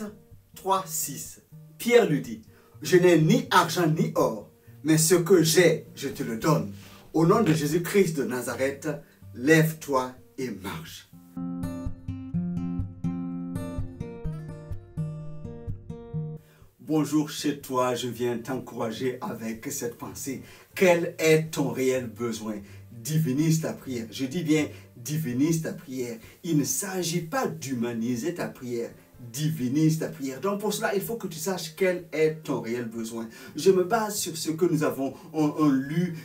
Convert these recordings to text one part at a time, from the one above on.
Acte 3, 6. Pierre lui dit, je n'ai ni argent ni or, mais ce que j'ai, je te le donne. Au nom de Jésus-Christ de Nazareth, lève-toi et marche. Bonjour chez toi, je viens t'encourager avec cette pensée. Quel est ton réel besoin? Divinise ta prière. Je dis bien, divinise ta prière. Il ne s'agit pas d'humaniser ta prière. Divinise ta prière. Donc pour cela, il faut que tu saches quel est ton réel besoin. Je me base sur ce que nous avons lu,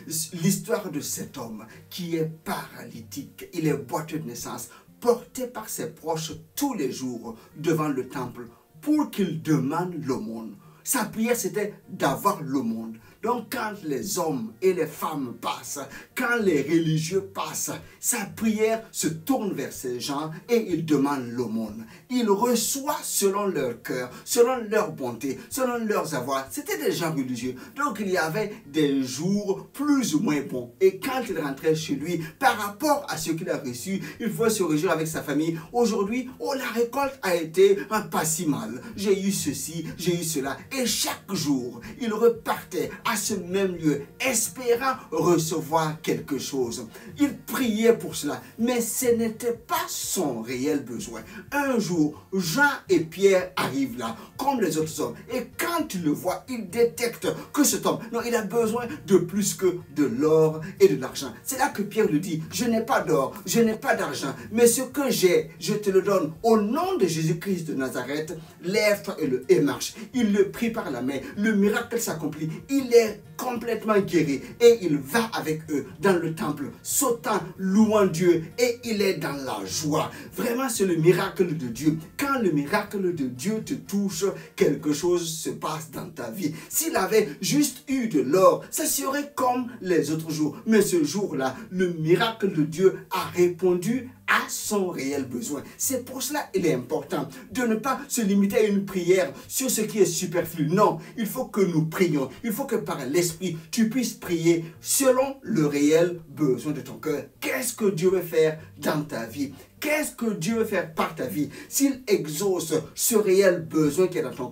l'histoire de cet homme qui est paralytique. Il est boiteux de naissance, porté par ses proches tous les jours devant le temple pour qu'il demande l'aumône. Sa prière, c'était d'avoir l'aumône. Donc, quand les hommes et les femmes passent, quand les religieux passent, sa prière se tourne vers ces gens et il demande l'aumône. Il reçoit selon leur cœur, selon leur bonté, selon leurs avoirs. C'était des gens religieux. Donc, il y avait des jours plus ou moins bons. Et quand il rentrait chez lui, par rapport à ce qu'il a reçu, il faut se réjouir avec sa famille. Aujourd'hui, la récolte a été pas si mal. J'ai eu ceci, j'ai eu cela. Et chaque jour, il repartait à ce même lieu, espérant recevoir quelque chose. Il priait pour cela, mais ce n'était pas son réel besoin. Un jour, Jean et Pierre arrivent là, comme les autres hommes, et quand il le voit, il détecte que cet homme, non, il a besoin de plus que de l'or et de l'argent. C'est là que Pierre lui dit, je n'ai pas d'or, je n'ai pas d'argent, mais ce que j'ai, je te le donne. Au nom de Jésus-Christ de Nazareth, lève-toi et marche. Il le prit par la main, le miracle s'accomplit, il est complètement guéri et il va avec eux dans le temple, sautant, louant Dieu et il est dans la joie. Vraiment, c'est le miracle de Dieu. Quand le miracle de Dieu te touche, quelque chose se passe dans ta vie. S'il avait juste eu de l'or, ça serait comme les autres jours. Mais ce jour-là, le miracle de Dieu a répondu à son réel besoin. C'est pour cela qu'il est important de ne pas se limiter à une prière sur ce qui est superflu. Non, il faut que nous prions. Il faut que par l'Esprit, tu puisses prier selon le réel besoin de ton cœur. Qu'est-ce que Dieu veut faire dans ta vie? Qu'est-ce que Dieu veut faire par ta vie? S'il exauce ce réel besoin qui est dans ton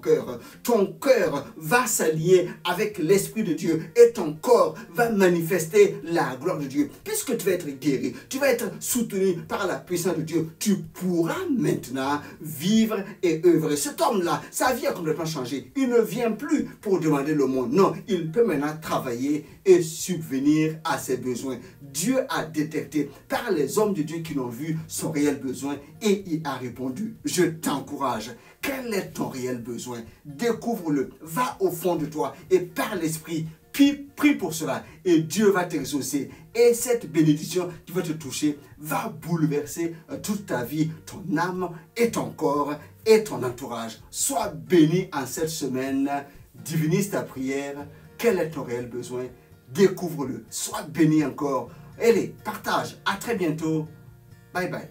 cœur va s'allier avec l'Esprit de Dieu et ton corps va manifester la gloire de Dieu. Puisque tu vas être guéri, tu vas être soutenu par la puissance de Dieu, tu pourras maintenant vivre et œuvrer. Cet homme-là, sa vie a complètement changé. Il ne vient plus pour demander le monde. Non, il peut maintenant travailler et subvenir à ses besoins. Dieu a détecté par les hommes de Dieu qui l'ont vu son réel besoin et il a répondu. Je t'encourage. Quel est ton réel besoin? Découvre-le. Va au fond de toi et par l'Esprit, prie pour cela et Dieu va t'exaucer. Et cette bénédiction qui va te toucher va bouleverser toute ta vie, ton âme et ton corps et ton entourage. Sois béni en cette semaine. Divinise ta prière. Quel est ton réel besoin? Découvre-le. Sois béni encore. Allez, partage. À très bientôt. Bye bye.